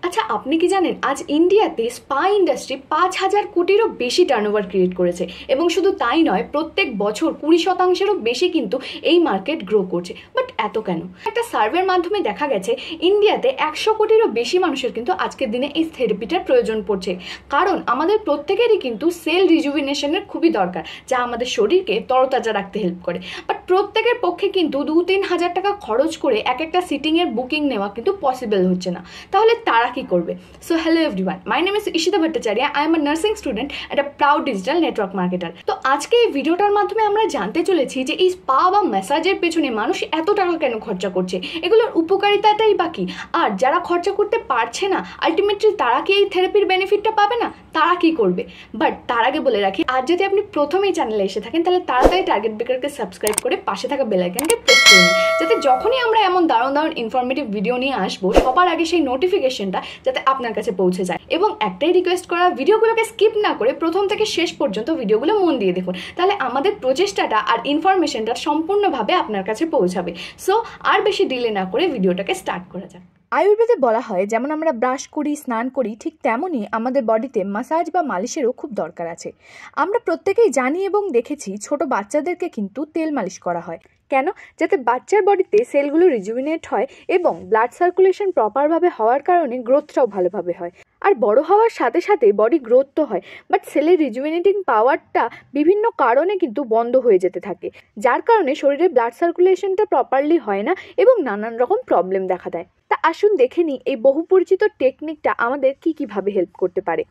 আচ্ছা, আপনি কি জানেন আজ ইন্ডিয়াতে স্পা ইন্ডাস্ট্রি 5,000 কোটিরও বেশি টার্নওভার ক্রিয়েট করেছে, এবং শুধু তাই নয়, প্রত্যেক বছর 20%-এরও বেশি কিন্তু এই মার্কেট গ্রো করছে। বাট এত কেন? একটা সার্ভের মাধ্যমে দেখা গেছে ইন্ডিয়াতে 100 কোটিরও বেশি মানুষের কিন্তু আজকের দিনে এই থেরাপিটার প্রয়োজন পড়ছে, কারণ আমাদের প্রত্যেকেরই কিন্তু সেল রিজুভিনেশনের খুবই দরকার, যা আমাদের শরীরকে তরতাজা রাখতে হেল্প করে। বাট প্রত্যেকের পক্ষে কিন্তু 2-3 হাজার টাকা খরচ করে একটা সিটিংয়ের বুকিং নেওয়া কিন্তু পসিবল হচ্ছে না। তাহলে তারা কি করবে? So hello everyone, my name is Ishita Bhattacharya. I am a nursing student at a proud digital network marketer. তো আজকে এই ভিডিওটার মাধ্যমে আমরা জানতে চলেছি যে এই স্পা বা ম্যাসাজের পেছনে মানুষ এত টাকা কেন খরচা করছে, এগুলোর উপকারিতাটাই বাকি, আর যারা খরচা করতে পারছে না আলটিমেটলি তারা কি এই থেরাপির বেনিফিটটা পাবে না? তারা কি করবে? বাট তার আগে বলে রাখি, আর যদি আপনি প্রথমেই চ্যানেলে এসে থাকেন তাহলে তাড়াতাড়ি টার্গেট বেকারকে সাবস্ক্রাইব করে পাশে থাকা বেল আইকনকে প্রেস করে নিন, যাতে যখনই আমরা এমন দারুণ ইনফরমেটিভ ভিডিও নিয়ে আসবো সবার আগে সেই নোটিফিকেশনটা যাতে আপনার কাছে পৌঁছে যায়। এবং একটাই রিকোয়েস্ট করা, ভিডিওগুলোকে স্কিপ না করে প্রথম থেকে শেষ পর্যন্ত ভিডিওগুলো মন দিয়ে দেখুন, তাহলে আমাদের প্রচেষ্টাটা আর ইনফরমেশনটা সম্পূর্ণভাবে আপনার কাছে পৌঁছাবে। সো আর বেশি ডিলে না করে ভিডিওটাকে স্টার্ট করা যাক। আয়ুর্বেদে বলা হয় যেমন আমরা ব্রাশ করি, স্নান করি, ঠিক তেমনই আমাদের বডিতে মাসাজ বা মালিশেরও খুব দরকার আছে। আমরা প্রত্যেকেই জানি এবং দেখেছি ছোট বাচ্চাদেরকে কিন্তু তেল মালিশ করা হয়। কেন? যাতে বাচ্চার বডিতে সেলগুলো রিজুভিনেট হয় এবং ব্লাড সার্কুলেশন প্রপারভাবে হওয়ার কারণে গ্রোথটাও ভালোভাবে হয়। আর বড় হওয়ার সাথে সাথে বডি গ্রোথ তো হয়, বাট সেলের রিজুভিনেটিং পাওয়ারটা বিভিন্ন কারণে কিন্তু বন্ধ হয়ে যেতে থাকে, যার কারণে শরীরে ব্লাড সার্কুলেশনটা প্রপারলি হয় না এবং নানান রকম প্রবলেম দেখা দেয়। তা আসুন দেখে নিই এই বহু পরিচিত টেকনিকটা আমাদের কীভাবে হেল্প করতে পারে।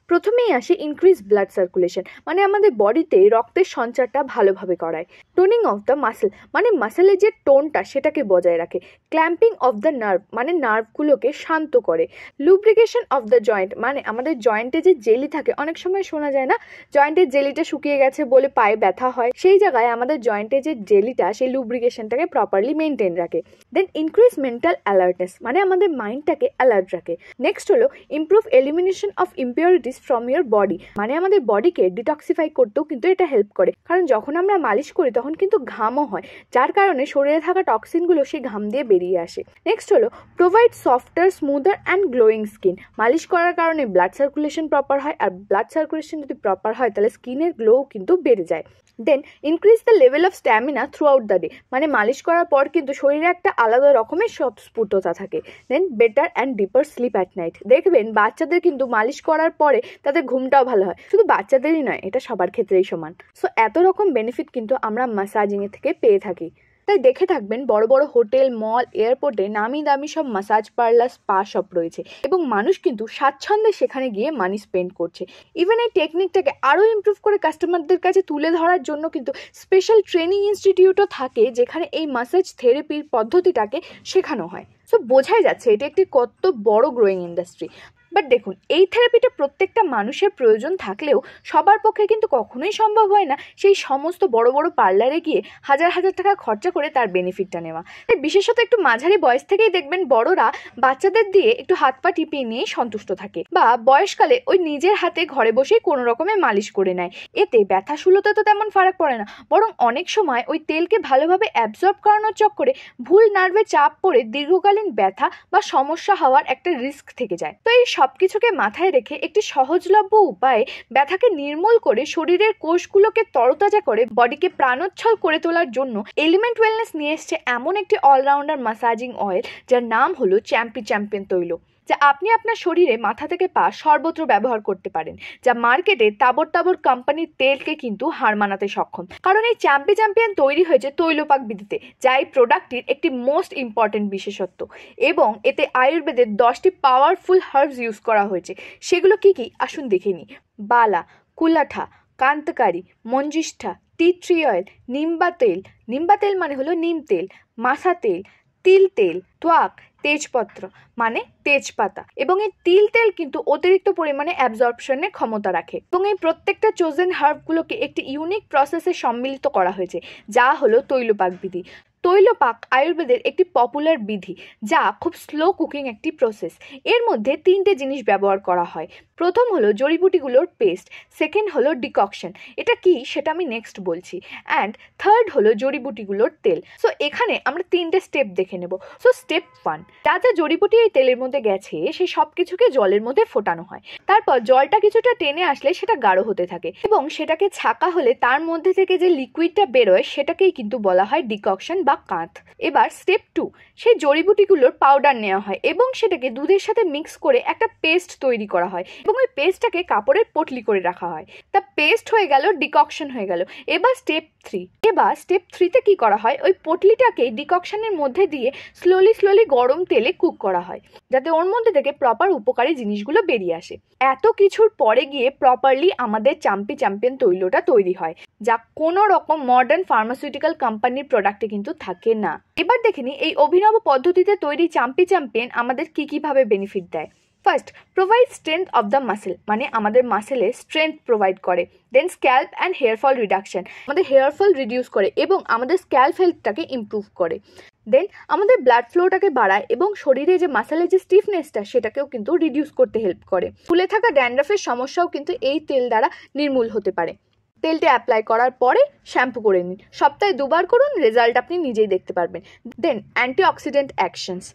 প্রথমেই আসে ইনক্রিজ ব্লাড সার্কুলেশন, মানে আমাদের বডিতে রক্তের সঞ্চারটা ভালোভাবে করায়। টোনিং অফ দ্য মাসেল, মানে মাসেলের যে টোনটা সেটাকে বজায় রাখে। ক্ল্যাম্পিং অফ দ্য নার্ভ, মানে নার্ভগুলোকে শান্ত করে। লুব্রিকেশন অফ দ্য জয়েন্ট, মানে আমাদের জয়েন্টে যে জেলি থাকে, অনেক সময় শোনা যায় না জয়েন্টের জেলিটা শুকিয়ে গেছে বলে পায়ে ব্যথা হয়, সেই জায়গায় আমাদের জয়েন্টে যে জেলিটা সেই লুব্রিকেশনটাকে প্রপারলি মেনটেন রাখে। দেন ইনক্রিজ মেন্টাল অ্যালার্টনেস, মানে আমাদের মাইন্ডটাকে অ্যালার্ট রাখে। নেক্সট হলো improve elimination of impurities from your body, মানে আমাদের বডিকে ডিটক্সিফাই করতেও কিন্তু এটা হেল্প করে, কারণ যখন আমরা মালিশ করি তখন কিন্তু ঘামও হয়, যার কারণে শরীরে থাকা টক্সিনগুলো সেই ঘাম দিয়ে বেরিয়ে আসে। নেক্সট হলো provide softer, smoother and glowing skin. মালিশ করার কারণে ব্লাড সার্কুলেশন প্রপার হয়, আর ব্লাড সার্কুলেশন যদি প্রপার হয় তাহলে স্কিনের গ্লো কিন্তু বেড়ে যায়। Then increase the level of stamina throughout the day, মানে মালিশ করার পর কিন্তু শরীরে একটা আলাদা রকমের স্বতঃস্ফূর্ততা থাকে। Then better and deeper sleep at night. দেখবেন বাচ্চাদের কিন্তু মালিশ করার পরে তাদের ঘুমটাও ভালো হয়, শুধু বাচ্চাদেরই নয়, এটা সবার ক্ষেত্রেই সমান। সো এত রকম বেনিফিট কিন্তু আমরা ম্যাসাজিংয়ের থেকে পেয়ে থাকি। তাই দেখে থাকবেন বড় বড় হোটেল, মল, এয়ারপোর্টে নামি দামি সব মাসাজ পার্লার, স্পা সব রয়েছে, এবং মানুষ কিন্তু স্বাচ্ছন্দ্যে সেখানে গিয়ে মানি স্পেন্ড করছে। ইভেন এই টেকনিকটাকে আরও ইমপ্রুভ করে কাস্টমারদের কাছে তুলে ধরার জন্য কিন্তু স্পেশাল ট্রেনিং ইনস্টিটিউটও থাকে, যেখানে এই মাসাজ থেরাপির পদ্ধতিটাকে শেখানো হয়। সো বোঝাই যাচ্ছে এটা একটি কত বড় গ্রোয়িং ইন্ডাস্ট্রি। বাট দেখুন, এই থেরাপিটা প্রত্যেকটা মানুষের প্রয়োজন থাকলেও সবার পক্ষে কিন্তু কখনোই সম্ভব হয় না সেই সমস্ত বড় বড় পার্লারে গিয়ে হাজার হাজার টাকা খরচা করে তার বেনিফিটটা নেওয়া। তাই বিশেষত একটু মাঝারি বয়স থেকেই দেখবেন বড়রা বাচ্চাদের দিয়ে একটু হাত পা টিপিয়ে নিয়ে সন্তুষ্ট থাকে, বা বয়সকালে ওই নিজের হাতে ঘরে বসেই কোনো রকমের মালিশ করে নেয়। এতে ব্যথাশূলতা তো তেমন ফারাক পড়ে না, বরং অনেক সময় ওই তেলকে ভালোভাবে অ্যাবজর্ব করানোর চক্করে ভুল নার্ভে চাপ পড়ে দীর্ঘকালীন ব্যথা বা সমস্যা হওয়ার একটা রিস্ক থেকে যায়। তো এই সবকিছুকে মাথায় রেখে একটি সহজলভ্য উপায়ে ব্যথাকে নির্মূল করে শরীরের কোষগুলোকে তরতাজা করে বডিকে প্রাণোচ্ছল করে তোলার জন্য এলিমেন্ট ওয়েলনেস নিয়ে এসছে এমন একটি অলরাউন্ডার ম্যাসাজিং অয়েল, যার নাম হলো চ্যাম্পিয়ন তৈল, যা আপনি আপনার শরীরে মাথা থেকে পা সর্বত্র ব্যবহার করতে পারেন, যা মার্কেটে তাবর কোম্পানির তেলকে কিন্তু হার মানাতে সক্ষম। কারণ এই চ্যাম্পিয়ন তৈরি হয়েছে তৈলপাক বিধিতে, যা এই প্রোডাক্টটির একটি মোস্ট ইম্পর্টেন্ট বিশেষত্ব, এবং এতে আয়ুর্বেদের 10টি পাওয়ারফুল হার্বস ইউজ করা হয়েছে। সেগুলো কি কি আসুন দেখে নিই। বালা, কুলাঠা, কান্তকারী, মঞ্জিষ্ঠা, টি ট্রি অয়েল, নিম্বা তেল মানে হলো নিম তেল, মাথা তেল, তিল তেল, ত্বক, তেজপত্র মানে তেজপাতা, এবং এই তিল তেল কিন্তু অতিরিক্ত পরিমাণে অ্যাবজর্পশনের ক্ষমতা রাখে, এবং এই প্রত্যেকটা চোজেন হার্বগুলোকে একটি ইউনিক প্রসেসে সম্মিলিত করা হয়েছে, যা হলো তৈলপাক বিধি। তৈলপাক আয়ুর্বেদের একটি পপুলার বিধি, যা খুব স্লো কুকিং একটি প্রসেস। এর মধ্যে 3টে জিনিস ব্যবহার করা হয়। প্রথম হলো জড়িবুটিগুলোর পেস্ট, সেকেন্ড হলো ডিককশন, এটা কি সেটা আমি নেক্সট বলছি, অ্যান্ড থার্ড হলো জড়িবুটিগুলোর তেল। সো এখানে আমরা 3টে স্টেপ দেখে নেব। সো স্টেপ 1, যা যা জড়িবুটি এই তেলের মধ্যে গেছে সেই সব কিছুকে জলের মধ্যে ফোটানো হয়। তারপর জলটা কিছুটা টেনে আসলে সেটা গাঢ় হতে থাকে এবং সেটাকে ছাকা হলে তার মধ্যে থেকে যে লিকুইডটা বেরোয় সেটাকেই কিন্তু বলা হয় ডিককশন বা কাঁথ। এবার স্টেপ 2, সেই জড়িবুটিগুলোর পাউডার নেওয়া হয় এবং সেটাকে দুধের সাথে মিক্স করে একটা পেস্ট তৈরি করা হয় এবং ওই পেস্টটাকে কাপড়ের পটলি করে রাখা হয়। তা পেস্ট হয়ে গেল, ডিককশন হয়ে গেল। এবার স্টেপ 3তে কি করা হয়, ওই পটলিটাকে ডিককশনের মধ্যে দিয়ে স্লোলি গরম তেলে কুক করা হয়, যাতে ওর মধ্যে থেকে প্রপার উপকারী জিনিসগুলো বেরিয়ে আসে। এত কিছুর পরে গিয়ে প্রপারলি আমাদের চাম্পি চ্যাম্পিয়ন তৈলটা তৈরি হয়, যা কোনো রকম মডার্ন ফার্মাসিউটিক্যাল কোম্পানির প্রোডাক্টে কিন্তু থাকে না। এবার দেখে নিই এই অভিনব পদ্ধতিতে তৈরি চাম্পি চ্যাম্পিয়ন আমাদের কিভাবে বেনিফিট দেয়। First, provide strength of the muscle, মানে আমাদের মাসেলে স্ট্রেংথ প্রোভাইড করে। Then scalp and hair fall reduction, আমাদের হেয়ার ফল রিডিউস করে এবং আমাদের স্ক্যাল্প হেলথটাকে ইমপ্রুভ করে। দেন আমাদের ব্লাড ফ্লোটাকে বাড়ায় এবং শরীরে যে মাসেলের যে স্টিফনেসটা সেটাকেও কিন্তু রিডিউস করতে হেল্প করে। ফুলে থাকা ড্যান্ড্রাফের সমস্যাও কিন্তু এই তেল দ্বারা নির্মূল হতে পারে। তেলটা অ্যাপ্লাই করার পরে শ্যাম্পু করে নিন, সপ্তাহে 2বার করুন, রেজাল্ট আপনি নিজেই দেখতে পারবেন। দেন অ্যান্টিঅক্সিডেন্ট অ্যাকশনস,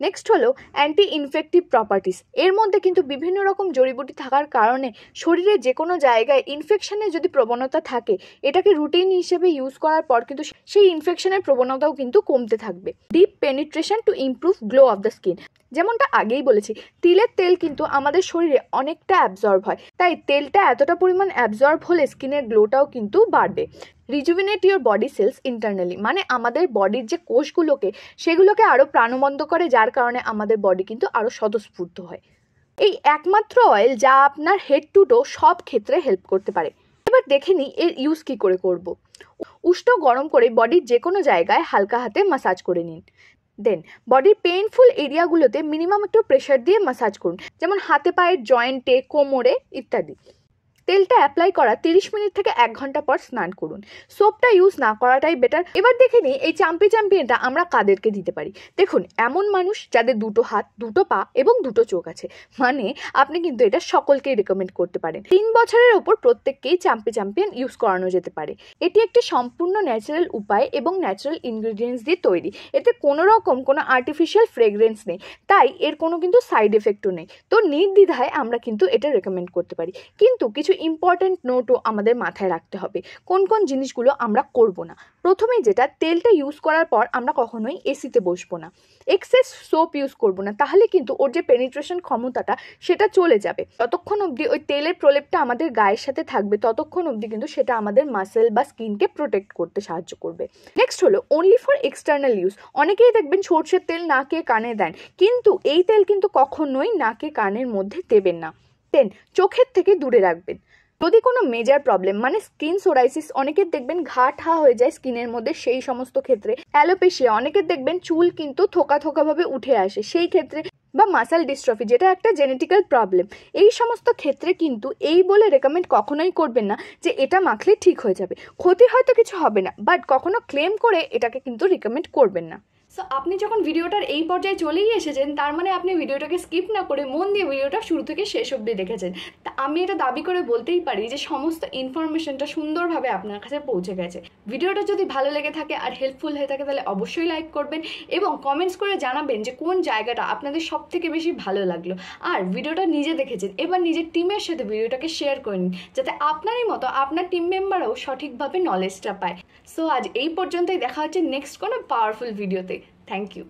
নেক্সট হলো অ্যান্টি ইনফেক্টিভ প্রপার্টিস। এর মধ্যে কিন্তু বিভিন্ন রকম জড়িবুটি থাকার কারণে শরীরে যে কোনো জায়গায় ইনফেকশনের যদি প্রবণতা থাকে, এটাকে রুটিন হিসেবে ইউজ করার পর কিন্তু সেই ইনফেকশনের প্রবণতাও কিন্তু কমতে থাকবে। Deep penetration to improve glow of the skin, যেমনটা আগেই বলেছি, তিলের তেল কিন্তু আমাদের শরীরে অনেকটা অ্যাবজর্ব হয়, তাই তেলটা এতটা পরিমাণ অ্যাবজর্ব হলে স্কিনের গ্লোটাও কিন্তু বাড়বে। Rejuvenate your body cells internally, মানে আমাদের বডির যে কোষগুলোকে সেগুলোকে আরও প্রাণবন্ত করে, যার কারণে আমাদের বডি কিন্তু আরও স্বতঃস্ফূর্ত হয়। এই একমাত্র অয়েল যা আপনার হেড টু টো সব ক্ষেত্রে হেল্প করতে পারে। এবার দেখে নিই এর ইউজ কী করে করব। উষ্ণ গরম করে বডির যে কোনো জায়গায় হালকা হাতে ম্যাসাজ করে নিন। দেন বডির পেইনফুল এরিয়াগুলোতে মিনিমাম একটু প্রেশার দিয়ে ম্যাসাজ করুন, যেমন হাতে পায়ের জয়েন্টে, কোমরে ইত্যাদি। তেলটা অ্যাপ্লাই করা 30 মিনিট থেকে 1 ঘন্টা পর স্নান করুন। সোপটা ইউজ না করাটাই বেটার। এবার দেখে নিই এই চাম্পি চ্যাম্পিয়নটা আমরা কাদেরকে দিতে পারি। দেখুন, এমন মানুষ যাদের 2টো হাত, 2টো পা এবং 2টো চোখ আছে, মানে আপনি কিন্তু এটা সকলকেই রেকমেন্ড করতে পারেন। 3 বছরের ওপর প্রত্যেককেই চাম্পি চ্যাম্পিয়ন ইউজ করানো যেতে পারে। এটি একটি সম্পূর্ণ ন্যাচারাল উপায় এবং ন্যাচারাল ইনগ্রিডিয়েন্টস দিয়ে তৈরি। এতে কোনো রকম কোনো আর্টিফিশিয়াল ফ্রেগরেন্স নেই, তাই এর কোনো কিন্তু সাইড এফেক্টও নেই। তো নির্দ্বিধায় আমরা কিন্তু এটা রেকমেন্ড করতে পারি। কিন্তু কিছু ইম্পর্টেন্ট নোটও আমাদের মাথায় রাখতে হবে, কোন কোন জিনিসগুলো আমরা করব না। প্রথমেই যেটা, তেলটা ইউজ করার পর আমরা কখনোই এসিতে বসবো না। এক্সেস সোপ ইউজ করব না, তাহলে কিন্তু ওর যে পেনিট্রেশন ক্ষমতাটা সেটা চলে যাবে। ততক্ষণ অবধি ওই তেলের প্রলেপটা আমাদের গায়ের সাথে থাকবে, ততক্ষণ অবধি কিন্তু সেটা আমাদের মাসেল বা স্কিনকে প্রোটেক্ট করতে সাহায্য করবে। নেক্সট হলো অনলি ফর এক্সটার্নাল ইউজ। অনেকেই দেখবেন সর্ষের তেল নাকে কানে দেন, কিন্তু এই তেল কিন্তু কখনোই নাকে কানের মধ্যে দেবেন না। দেন চোখের থেকে দূরে রাখবেন। যদি কোনো মেজর প্রবলেম, মানে স্কিন সোরাইসিস, অনেকের দেখবেন ঘা ঠা হয়ে যায় স্কিনের মধ্যে, সেই সমস্ত ক্ষেত্রে অ্যালোপেশিয়া, অনেকের দেখবেন চুল কিন্তু থোকা ভাবে উঠে আসে, সেই ক্ষেত্রে, বা মাসেল ডিস্ট্রফি, যেটা একটা জেনেটিক্যাল প্রবলেম, এই সমস্ত ক্ষেত্রে কিন্তু এই বলে রেকমেন্ড কখনোই করবেন না যে এটা মাখলে ঠিক হয়ে যাবে। ক্ষতি হয়তো কিছু হবে না, বাট কখনো ক্লেম করে এটাকে কিন্তু রেকমেন্ড করবেন না। সো আপনি যখন ভিডিওটার এই পর্যায়ে চলেই এসেছেন, তার মানে আপনি ভিডিওটাকে স্কিপ না করে মন দিয়ে ভিডিওটা শুরু থেকে শেষ অবধি দেখেছেন। তা আমি এটা দাবি করে বলতেই পারি যে সমস্ত ইনফরমেশনটা সুন্দরভাবে আপনার কাছে পৌঁছে গেছে। ভিডিওটা যদি ভালো লেগে থাকে আর হেল্পফুল হয়ে থাকে, তাহলে অবশ্যই লাইক করবেন এবং কমেন্টস করে জানাবেন যে কোন জায়গাটা আপনাদের সব থেকে বেশি ভালো লাগলো। আর ভিডিওটা নিজে দেখেছেন, এবার নিজের টিমের সাথে ভিডিওটাকে শেয়ার করে নিন, যাতে আপনারই মতো আপনার টিম মেম্বারও সঠিকভাবে নলেজটা পায়। সো আজ এই পর্যন্তই, দেখা হচ্ছে নেক্সট কোনো পাওয়ারফুল ভিডিওতে। Thank you.